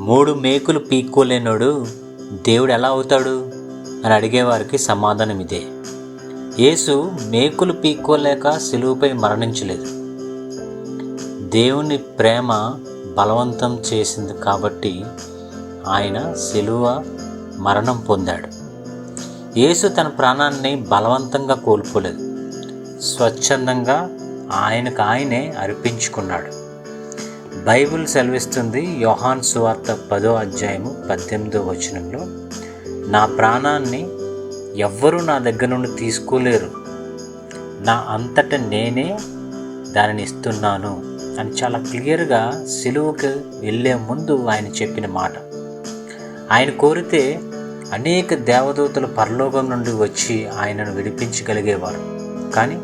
మూడు మేకులు పీక్కోలేనోడు దేవుడు ఎలా అవుతాడు అని అడిగేవారికి సమాధానం ఇదే. యేసు మేకులు పీక్కోలేక సిలువపై మరణించలేదు. దేవుని ప్రేమ బలవంతం చేసింది కాబట్టి ఆయన సిలువ మరణం పొందాడు. యేసు తన ప్రాణాన్ని బలవంతంగా కోల్పోలేదు, స్వచ్ఛందంగా ఆయనకు ఆయనే అర్పించుకున్నాడు. బైబిల్ సెలవిస్తుంది, యోహాను సువార్త 10వ అధ్యాయము 18వ వచనంలో, నా ప్రాణాన్ని ఎవ్వరూ నా దగ్గర నుండి తీసుకోలేరు, నా అంతట నేనే దానిని ఇస్తున్నాను అని చాలా క్లియర్గా సిలువకు వెళ్ళే ముందు ఆయన చెప్పిన మాట. ఆయన కోరితే అనేక దేవదూతలు పరలోకం నుండి వచ్చి ఆయనను విడిపించగలిగేవారు. కానీ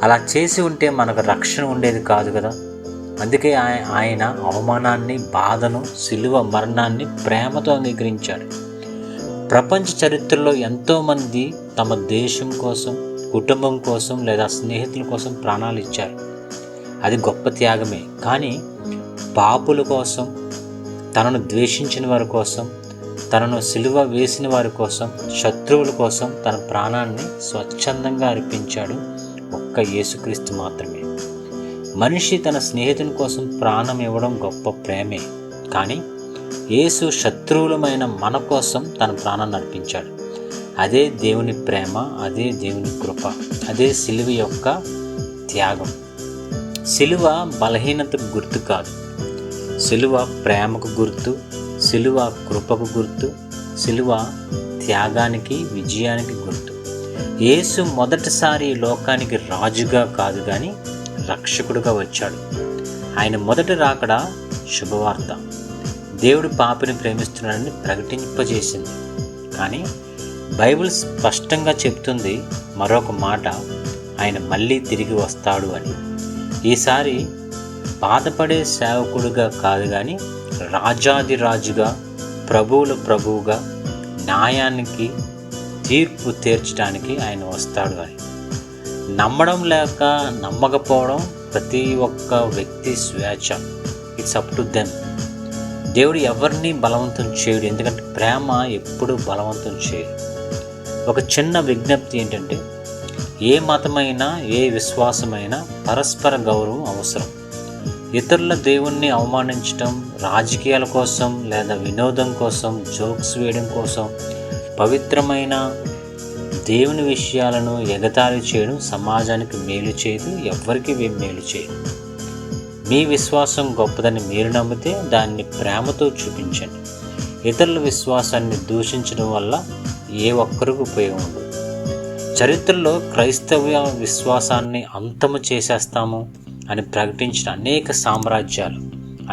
అలా చేసి ఉంటే మనకు రక్షణ ఉండేది కాదు కదా. అందుకే ఆయన అవమానాన్ని, బాధను, సిలువ మరణాన్ని ప్రేమతో అంగీకరించాడు. ప్రపంచ చరిత్రలో ఎంతోమంది తమ దేశం కోసం, కుటుంబం కోసం లేదా స్నేహితుల కోసం ప్రాణాలు ఇచ్చారు. అది గొప్ప త్యాగమే. కానీ పాపుల కోసం, తనను ద్వేషించిన వారి కోసం, తనను సిలువ వేసిన వారి కోసం, శత్రువుల కోసం తన ప్రాణాన్ని స్వచ్ఛందంగా అర్పించాడు ఒక్క యేసుక్రీస్తు మాత్రమే. మనిషి తన స్నేహితుని కోసం ప్రాణం ఇవ్వడం గొప్ప ప్రేమే. కానీ యేసు శత్రువులమైన మన కోసం తన ప్రాణాన్ని అర్పించాడు. అదే దేవుని ప్రేమ, అదే దేవుని కృప, అదే సిలువ యొక్క త్యాగం. సిలువ బలహీనతకు గుర్తు కాదు, సిలువ ప్రేమకు గుర్తు, సిలువ కృపకు గుర్తు, సిలువ త్యాగానికి, విజయానికి గుర్తు. యేసు మొదటిసారి ఈ లోకానికి రాజుగా కాదు కానీ రక్షకుడుగా వచ్చాడు. ఆయన మొదటి రాకడ శుభవార్త, దేవుడు పాపిని ప్రేమిస్తున్నాడని ప్రకటింపజేసింది. కానీ బైబిల్ స్పష్టంగా చెప్తుంది మరొక మాట, ఆయన మళ్ళీ తిరిగి వస్తాడు అని. ఈసారి బాధపడే సేవకుడుగా కాదు కానీ రాజాది రాజుగా, ప్రభువుల ప్రభువుగా, న్యాయానికి తీర్పు తీర్చడానికి ఆయన వస్తాడు అని. నమ్మడం లేక నమ్మకపోవడం ప్రతి ఒక్క వ్యక్తి స్వేచ్ఛ. It's up to them. దేవుడు ఎవరిని బలవంతం చేయడు, ఎందుకంటే ప్రేమ ఎప్పుడూ బలవంతం చేయదు. ఒక చిన్న విజ్ఞప్తి ఏంటంటే, ఏ మతమైనా, ఏ విశ్వాసమైనా పరస్పర గౌరవం అవసరం. ఇతరుల దేవుణ్ణి అవమానించడం, రాజకీయాల కోసం లేదా వినోదం కోసం, జోక్స్ వేయడం కోసం పవిత్రమైన దేవుని విషయాలను ఎగతాళి చేయడం సమాజానికి మేలు చేయదు, ఎవ్వరికి మేలు చేయదు. మీ విశ్వాసం గొప్పదని మీరు నమ్మితే దాన్ని ప్రేమతో చూపించండి. ఇతరుల విశ్వాసాన్ని దూషించడం వల్ల ఏ ఒక్కరికి ఉపయోగం ఉండదు. చరిత్రలో క్రైస్తవ విశ్వాసాన్ని అంతము చేసేస్తాము అని ప్రకటించిన అనేక సామ్రాజ్యాలు,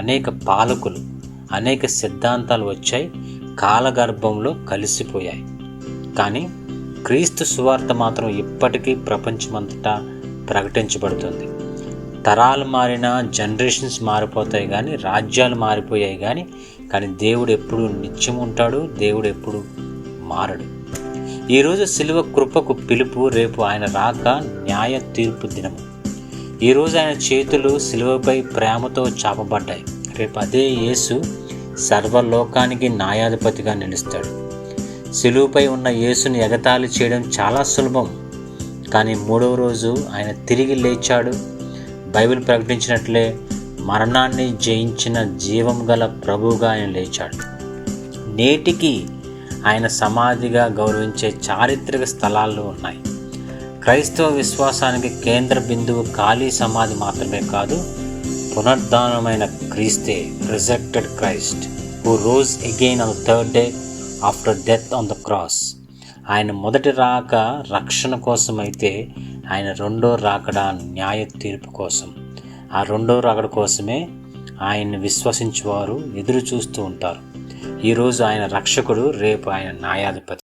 అనేక పాలకులు, అనేక సిద్ధాంతాలు వచ్చాయి, కాలగర్భంలో కలిసిపోయాయి. కానీ క్రీస్తు సువార్త మాత్రం ఇప్పటికీ ప్రపంచమంతటా ప్రకటించబడుతుంది. తరాలు మారినా, జనరేషన్స్ మారిపోతాయి కానీ, రాజ్యాలు మారిపోయాయి కానీ దేవుడు ఎప్పుడు నిత్యం ఉంటాడు, దేవుడు ఎప్పుడు మారడు. ఈరోజు సిలువ కృపకు పిలుపు, రేపు ఆయన రాక న్యాయ తీర్పు దినము. ఈరోజు ఆయన చేతులు సిలువపై ప్రేమతో చాపబడ్డాయి. రేపు అదే యేసు సర్వలోకానికి న్యాయాధిపతిగా నిలుస్తాడు. సిలువపై ఉన్న యేసుని ఎగతాళి చేయడం చాలా సులభం, కానీ 3వ రోజు ఆయన తిరిగి లేచాడు. బైబిల్ ప్రకటించినట్లే మరణాన్ని జయించిన జీవం గల ప్రభువుగా ఆయన లేచాడు. నేటికి ఆయన సమాధిగా గౌరవించే చారిత్రక స్థలాలు ఉన్నాయి. క్రైస్తవ విశ్వాసానికి కేంద్ర బిందువు ఖాళీ సమాధి మాత్రమే కాదు, పునరుద్ధానమైన క్రీస్తే, resurrected Christ who rose again on the third day after death on the cross. ఆయన మొదటి రాక రక్షణ కోసం అయితే, ఆయన రెండో రాకడ న్యాయ తీర్పు కోసం. ఆ రెండో రాకడ కోసమే ఆయన్ని విశ్వసించేవారు ఎదురు చూస్తూ ఉంటారు. ఈరోజు ఆయన రక్షకుడు, రేపు ఆయన న్యాయాధిపతి.